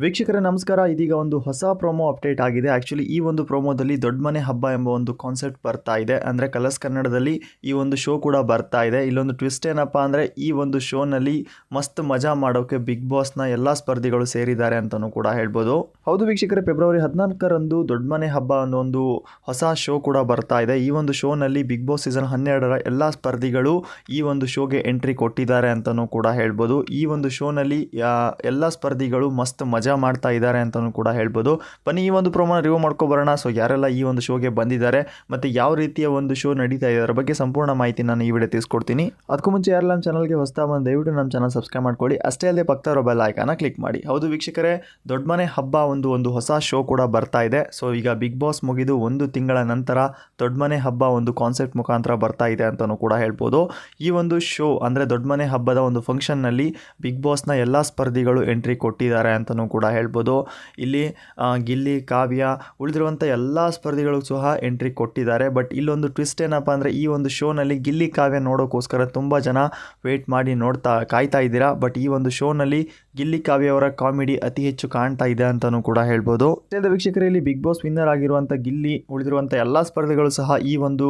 ವೀಕ್ಷಕರೇ ನಮಸ್ಕಾರ. ಇದೀಗ ಒಂದು ಹೊಸ ಪ್ರೊಮೋ ಅಪ್ಡೇಟ್ ಆಗಿದೆ. ಆ್ಯಕ್ಚುಲಿ ಈ ಒಂದು ಪ್ರೊಮೋದಲ್ಲಿ ದೊಡ್ಡ ಮನೆ ಹಬ್ಬ ಎಂಬ ಒಂದು ಕಾನ್ಸೆಪ್ಟ್ ಬರ್ತಾ ಇದೆ. ಅಂದರೆ ಕಲರ್ಸ್ ಕನ್ನಡದಲ್ಲಿ ಈ ಒಂದು ಶೋ ಕೂಡ ಬರ್ತಾ ಇದೆ. ಇಲ್ಲೊಂದು ಟ್ವಿಸ್ಟ್ ಏನಪ್ಪ ಅಂದರೆ ಈ ಒಂದು ಶೋನಲ್ಲಿ ಮಸ್ತ್ ಮಜಾ ಮಾಡೋಕ್ಕೆ ಬಿಗ್ ಬಾಸ್ನ ಎಲ್ಲ ಸ್ಪರ್ಧಿಗಳು ಸೇರಿದ್ದಾರೆ ಅಂತಲೂ ಕೂಡ ಹೇಳ್ಬೋದು. ಹೌದು ವೀಕ್ಷಕರೇ, ಫೆಬ್ರವರಿ 14ರಂದು ದೊಡ್ಡ ಮನೆ ಹಬ್ಬ ಅನ್ನೋ ಒಂದು ಹೊಸ ಶೋ ಕೂಡ ಬರ್ತಾ ಇದೆ. ಈ ಒಂದು ಶೋನಲ್ಲಿ ಬಿಗ್ ಬಾಸ್ ಸೀಸನ್ 12ರ ಎಲ್ಲ ಸ್ಪರ್ಧಿಗಳು ಈ ಒಂದು ಶೋಗೆ ಎಂಟ್ರಿ ಕೊಟ್ಟಿದ್ದಾರೆ ಅಂತಲೂ ಕೂಡ ಹೇಳ್ಬೋದು. ಈ ಒಂದು ಶೋನಲ್ಲಿ ಎಲ್ಲ ಸ್ಪರ್ಧಿಗಳು ಮಸ್ತ್ ಮಜಾ ಮಾಡ್ತಾ ಇದ್ದಾರೆ ಅಂತಲೂ ಕೂಡ ಹೇಳ್ಬೋದು. ಬನ್ನಿ ಈ ಒಂದು ಪ್ರೋಮೋನ ರಿವ್ಯೂ ಮಾಡ್ಕೊಬರೋಣ. ಸೊ ಯಾರೆಲ್ಲ ಈ ಒಂದು ಶೋಗೆ ಬಂದಿದ್ದಾರೆ ಮತ್ತು ಯಾವ ರೀತಿಯ ಒಂದು ಶೋ ನಡೀತಾ ಇದೆ ಅದರ ಬಗ್ಗೆ ಸಂಪೂರ್ಣ ಮಾಹಿತಿ ನಾನು ಈ ವಿಡಿಯೋ ತಿಳಿಸ್ಕೊಡ್ತೀನಿ. ಅದಕ್ಕೂ ಮುಂಚೆ ಯಾರೆಲ್ಲ ನಮ್ಮ ಚಾನಲ್ಗೆ ಹೊಸತಾ ಬಂದು ದಯವಿಟ್ಟು ನಮ್ಮ ಚಾನಲ್ ಸಬ್ಸ್ಕ್ರೈಬ್ ಮಾಡ್ಕೊಳ್ಳಿ. ಅಷ್ಟೇ ಅಲ್ಲದೆ ಪಕ್ಕದ ಬೆಲ್ ಐಕಾನ್ನ ಕ್ಲಿಕ್ ಮಾಡಿ. ಹೌದು ವೀಕ್ಷಕರೇ, ದೊಡ್ಡ ಮನೆ ಹಬ್ಬ ಒಂದು ಹೊಸ ಶೋ ಕೂಡ ಬರ್ತಾ ಇದೆ. ಸೊ ಈಗ ಬಿಗ್ ಬಾಸ್ ಮುಗಿದು ಒಂದು ತಿಂಗಳ ನಂತರ ದೊಡ್ಡ ಮನೆ ಹಬ್ಬ ಒಂದು ಕಾನ್ಸೆಪ್ಟ್ ಮುಖಾಂತರ ಬರ್ತಾ ಇದೆ ಅಂತಲೂ ಕೂಡ ಹೇಳ್ಬೋದು. ಈ ಒಂದು ಶೋ ಅಂದರೆ ದೊಡ್ಡ ಮನೆ ಹಬ್ಬದ ಒಂದು ಫಂಕ್ಷನ್ನಲ್ಲಿ ಬಿಗ್ ಬಾಸ್ನ ಎಲ್ಲ ಸ್ಪರ್ಧಿಗಳು ಎಂಟ್ರಿ ಕೊಟ್ಟಿದ್ದಾರೆ ಅಂತಲೂ ಕೂಡ ಹೇಳ್ಬೋದು. ಇಲ್ಲಿ ಗಿಲ್ಲಿ, ಕಾವ್ಯ ಉಳಿದಿರುವಂಥ ಎಲ್ಲ ಸ್ಪರ್ಧಿಗಳು ಸಹ ಎಂಟ್ರಿ ಕೊಟ್ಟಿದ್ದಾರೆ. ಬಟ್ ಇಲ್ಲೊಂದು ಟ್ವಿಸ್ಟ್ ಏನಪ್ಪ ಅಂದರೆ ಈ ಒಂದು ಶೋನಲ್ಲಿ ಗಿಲ್ಲಿ, ಕಾವ್ಯ ನೋಡೋಕ್ಕೋಸ್ಕರ ತುಂಬ ಜನ ವೇಟ್ ಮಾಡಿ ಕಾಯ್ತಾ ಇದ್ದೀರಾ. ಬಟ್ ಈ ಒಂದು ಶೋನಲ್ಲಿ ಗಿಲ್ಲಿ, ಕಾವ್ಯ ಅವರ ಕಾಮಿಡಿ ಅತಿ ಹೆಚ್ಚು ಕಾಣ್ತಾ ಇದೆ ಅಂತಲೂ ಕೂಡ ಹೇಳ್ಬೋದು. ವೀಕ್ಷಕರಲ್ಲಿ ಬಿಗ್ ಬಾಸ್ ವಿನ್ನರ್ ಆಗಿರುವಂಥ ಗಿಲ್ಲಿ ಉಳಿದಿರುವಂಥ ಎಲ್ಲ ಸ್ಪರ್ಧಿಗಳು ಸಹ ಈ ಒಂದು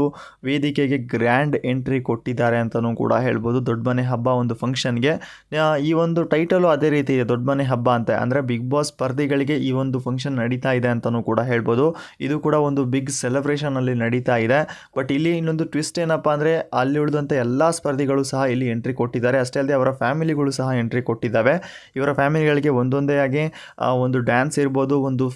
ವೇದಿಕೆಗೆ ಗ್ರ್ಯಾಂಡ್ ಎಂಟ್ರಿ ಕೊಟ್ಟಿದ್ದಾರೆ ಅಂತಲೂ ಕೂಡ ಹೇಳ್ಬೋದು. ದೊಡ್ಡ ಮನೆ ಹಬ್ಬ ಒಂದು ಫಂಕ್ಷನ್ಗೆ ಈ ಒಂದು ಟೈಟಲು ಅದೇ ರೀತಿ ಇದೆ, ದೊಡ್ಡ ಮನೆ ಹಬ್ಬ ಅಂತ. ಅಂದರೆ ಬಿಗ್ ಬಾಸ್ ಸ್ಪರ್ಧಿಗಳಿಗೆ ಈ ಒಂದು ಫಂಕ್ಷನ್ ನಡೀತಾ ಇದೆ ಅಂತಲೂ ಕೂಡ ಹೇಳ್ಬೋದು. ಇದು ಕೂಡ ಒಂದು ಬಿಗ್ ಸೆಲೆಬ್ರೇಷನಲ್ಲಿ ನಡೀತಾ ಇದೆ. ಬಟ್ ಇಲ್ಲಿ ಇನ್ನೊಂದು ಟ್ವಿಸ್ಟ್ ಏನಪ್ಪ ಅಂದರೆ ಅಲ್ಲಿ ಉಳಿದಂಥ ಎಲ್ಲ ಸ್ಪರ್ಧಿಗಳು ಸಹ ಇಲ್ಲಿ ಎಂಟ್ರಿ ಕೊಟ್ಟಿದ್ದಾರೆ. ಅಷ್ಟೇ ಅಲ್ಲದೆ ಅವರ ಫ್ಯಾಮಿಲಿಗಳು ಸಹ ಎಂಟ್ರಿ ಕೊಟ್ಟಿದ್ದಾವೆ. ಇವರ ಫ್ಯಾಮಿಲಿಗಳಿಗೆ ಒಂದೊಂದೇ ಆಗಿ ಒಂದು ಡ್ಯಾನ್ಸ್ ಇರ್ಬೋದು, ಒಂದು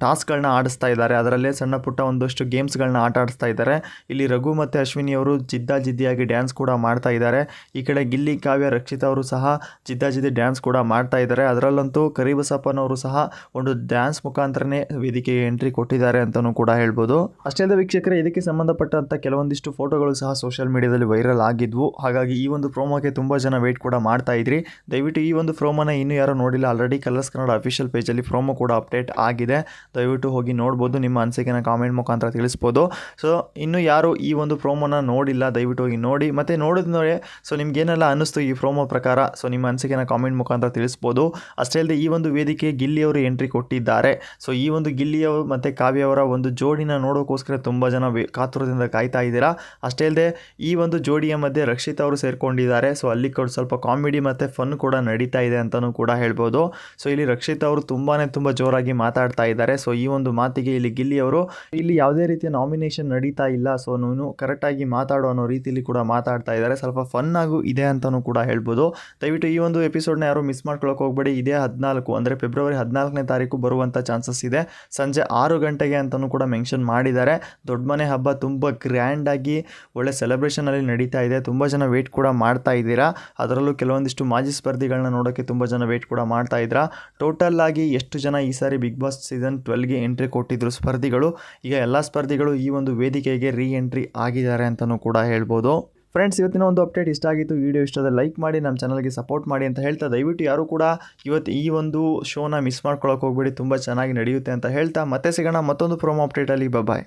ಟಾಸ್ಕ್ಗಳನ್ನ ಆಡಿಸ್ತಾ ಇದ್ದಾರೆ. ಅದರಲ್ಲೇ ಸಣ್ಣ ಪುಟ್ಟ ಒಂದಷ್ಟು ಗೇಮ್ಸ್ಗಳನ್ನ ಆಟ ಆಡಿಸ್ತಾ ಇದ್ದಾರೆ. ಇಲ್ಲಿ ರಘು ಮತ್ತು ಅಶ್ವಿನಿ ಅವರು ಜಿದ್ದಾಜಿದ್ದಿಯಾಗಿ ಡ್ಯಾನ್ಸ್ ಕೂಡ ಮಾಡ್ತಾ ಇದ್ದಾರೆ. ಈ ಕಡೆ ಗಿಲ್ಲಿ, ಕಾವ್ಯ, ರಕ್ಷಿತಾ ಅವರು ಸಹ ಜಿದ್ದಾಜಿದ್ದಿ ಡ್ಯಾನ್ಸ್ ಕೂಡ ಮಾಡ್ತಾ ಇದ್ದಾರೆ. ಅದರಲ್ಲಂತೂ ಕರಿಬಸಪ್ಪನವರು ಸಹ ಒಂದು ಡ್ಯಾನ್ಸ್ ಮುಖಾಂತರನೇ ವೇದಿಕೆಗೆ ಎಂಟ್ರಿ ಕೊಟ್ಟಿದ್ದಾರೆ ಅಂತಲೂ ಕೂಡ ಹೇಳ್ಬೋದು. ಅಷ್ಟೇ ಅಲ್ಲದೆ ವೀಕ್ಷಕರೇ, ಇದಕ್ಕೆ ಸಂಬಂಧಪಟ್ಟಂಥ ಕೆಲವೊಂದಿಷ್ಟು ಫೋಟೋಗಳು ಸಹ ಸೋಷಿಯಲ್ ಮೀಡಿಯಾದಲ್ಲಿ ವೈರಲ್ ಆಗಿದ್ವು. ಹಾಗಾಗಿ ಈ ಒಂದು ಪ್ರೋಮೋಗೆ ತುಂಬ ಜನ ವೇಟ್ ಕೂಡ ಮಾಡ್ತಾ ಇದ್ರಿ. ದಯವಿಟ್ಟು ಈ ಒಂದು ಪ್ರೋಮೋನ ಇನ್ನೂ ಯಾರು ನೋಡಿಲ್ಲ, ಆಲ್ರೆಡಿ ಕಲರ್ಸ್ ಕನ್ನಡ ಅಫಿಷಿಯಲ್ ಪೇಜಲ್ಲಿ ಪ್ರೋಮೋ ಕೂಡ ಅಪ್ಡೇಟ್ ಆಗಿದೆ. ದಯವಿಟ್ಟು ಹೋಗಿ ನೋಡ್ಬೋದು, ನಿಮ್ಮ ಅನಿಸಿಕೆನ ಕಾಮೆಂಟ್ ಮುಖಾಂತರ ತಿಳಿಸ್ಬೋದು. ಸೊ ಇನ್ನೂ ಯಾರು ಈ ಒಂದು ಪ್ರೋಮೋನ ನೋಡಿಲ್ಲ ದಯವಿಟ್ಟು ಹೋಗಿ ನೋಡಿ. ಮತ್ತು ನೋಡಿದ್ನೋಡೆ ಸೊ ನಿಮ್ಗೇನೆಲ್ಲ ಅನ್ನಿಸ್ತು ಈ ಪ್ರೋಮೋ ಪ್ರಕಾರ, ಸೊ ನಿಮ್ಮ ಅನಿಸಿಕೆನ ಕಾಮೆಂಟ್ ಮುಖಾಂತರ ತಿಳಿಸ್ಬೋದು. ಅಷ್ಟೇ ಅಲ್ಲದೆ ಈ ಒಂದು ವೇದಿಕೆ ಗಿಲ್ಲಿಯವರು ಎಂಟ್ರಿ ಕೊಟ್ಟಿದ್ದಾರೆ. ಸೊ ಈ ಒಂದು ಗಿಲ್ಲಿಯವರು ಮತ್ತು ಕಾವ್ಯವರ ಒಂದು ಜೋಡಿನ ನೋಡೋಕ್ಕೋಸ್ಕರ ತುಂಬ ಜನ ಕಾತುರದಿಂದ ಕಾಯ್ತಾ ಇದ್ದೀರಾ. ಅಷ್ಟೇ ಅಲ್ಲದೆ ಈ ಒಂದು ಜೋಡಿಯ ಮಧ್ಯೆ ರಕ್ಷಿತ್ ಅವರು ಸೇರ್ಕೊಂಡಿದ್ದಾರೆ. ಸೊ ಅಲ್ಲಿ ಕೂಡ ಸ್ವಲ್ಪ ಕಾಮಿಡಿ ಮತ್ತು ಫನ್ ಕೂಡ ನಡೀತಾ ಇದೆ ಅಂತಲೂ ಕೂಡ ಹೇಳ್ಬೋದು. ಸೊ ಇಲ್ಲಿ ರಕ್ಷಿತ್ ಅವರು ತುಂಬ ಜೋರಾಗಿ ಮಾತಾಡ್ತಾ ಇದ್ದಾರೆ. ಸೊ ಈ ಒಂದು ಮಾತಿಗೆ ಇಲ್ಲಿ ಗಿಲ್ಲಿಯವರು ಇಲ್ಲಿ ಯಾವುದೇ ರೀತಿಯ ನಾಮಿನೇಷನ್ ನಡೀತಾ ಇಲ್ಲ, ಸೊ ನೀನು ಕರೆಕ್ಟಾಗಿ ಮಾತಾಡೋ ಅನ್ನೋ ರೀತಿಯಲ್ಲಿ ಕೂಡ ಮಾತಾಡ್ತಾ ಇದ್ದಾರೆ. ಸ್ವಲ್ಪ ಫನ್ ಆಗು ಇದೆ ಅಂತಲೂ ಕೂಡ ಹೇಳ್ಬೋದು. ದಯವಿಟ್ಟು ಈ ಒಂದು ಎಪಿಸೋಡ್ನ ಯಾರು ಮಿಸ್ ಮಾಡ್ಕೊಳ್ಳೋಕೆ ಹೋಗಬೇಡಿ. ಇದೇ 14 ಅಂದರೆ ಫೆಬ್ರವರಿ 14ನೇ ತಾರೀಕು ಬರುವಂಥ ಚಾನ್ಸಸ್ ಇದೆ. ಸಂಜೆ 6 ಗಂಟೆಗೆ ಅಂತಲೂ ಕೂಡ ಮೆನ್ಷನ್ ಮಾಡಿದ್ದಾರೆ. ದೊಡ್ಡ ಮನೆ ಹಬ್ಬ ತುಂಬ ಗ್ರ್ಯಾಂಡಾಗಿ ಒಳ್ಳೆ ಸೆಲೆಬ್ರೇಷನಲ್ಲಿ ನಡೀತಾ ಇದೆ. ತುಂಬ ಜನ ವೇಟ್ ಕೂಡ ಮಾಡ್ತಾ ಇದ್ದೀರಾ. ಅದರಲ್ಲೂ ಕೆಲವೊಂದಿಷ್ಟು ಮಾಜಿ ಸ್ಪರ್ಧಿಗಳನ್ನ ನೋಡೋಕ್ಕೆ ತುಂಬ ಜನ ವೇಟ್ ಕೂಡ ಮಾಡ್ತಾ ಇದ್ದೀರಾ. ಟೋಟಲ್ ಆಗಿ ಎಷ್ಟು ಜನ ಈ ಸಾರಿ ಬಿಗ್ ಬಾಸ್ ಸೀಸನ್ 12ಗೆ ಎಂಟ್ರಿ ಕೊಟ್ಟಿದ್ರು ಸ್ಪರ್ಧಿಗಳು, ಈಗ ಎಲ್ಲ ಸ್ಪರ್ಧಿಗಳು ಈ ಒಂದು ವೇದಿಕೆಗೆ ರೀ ಎಂಟ್ರಿ ಆಗಿದ್ದಾರೆ ಅಂತಲೂ ಕೂಡ ಹೇಳ್ಬೋದು. ಫ್ರೆಂಡ್ಸ್, ಇವತ್ತಿನ ಒಂದು ಅಪ್ಡೇಟ್ ಇಷ್ಟ ಆಗಿತ್ತು. ವಿಡಿಯೋ ಇಷ್ಟದ ಲೈಕ್ ಮಾಡಿ, ನಮ್ಮ ಚಾನಲ್ಗೆ ಸಪೋರ್ಟ್ ಮಾಡಿ ಅಂತ ಹೇಳ್ತಾ ದಯವಿಟ್ಟು ಯಾರು ಕೂಡ ಇವತ್ತು ಈ ಒಂದು ಶೋನ ಮಿಸ್ ಮಾಡ್ಕೊಳ್ಳೋಕೆ ಹೋಗ್ಬೇಡಿ. ತುಂಬ ಚೆನ್ನಾಗಿ ನಡೆಯುತ್ತೆ ಅಂತ ಹೇಳ್ತಾ ಮತ್ತೆ ಸಿಗೋಣ ಮತ್ತೊಂದು ಪ್ರೋಮೋ ಅಪ್ಡೇಟಲ್ಲಿ. ಬಾಯ್.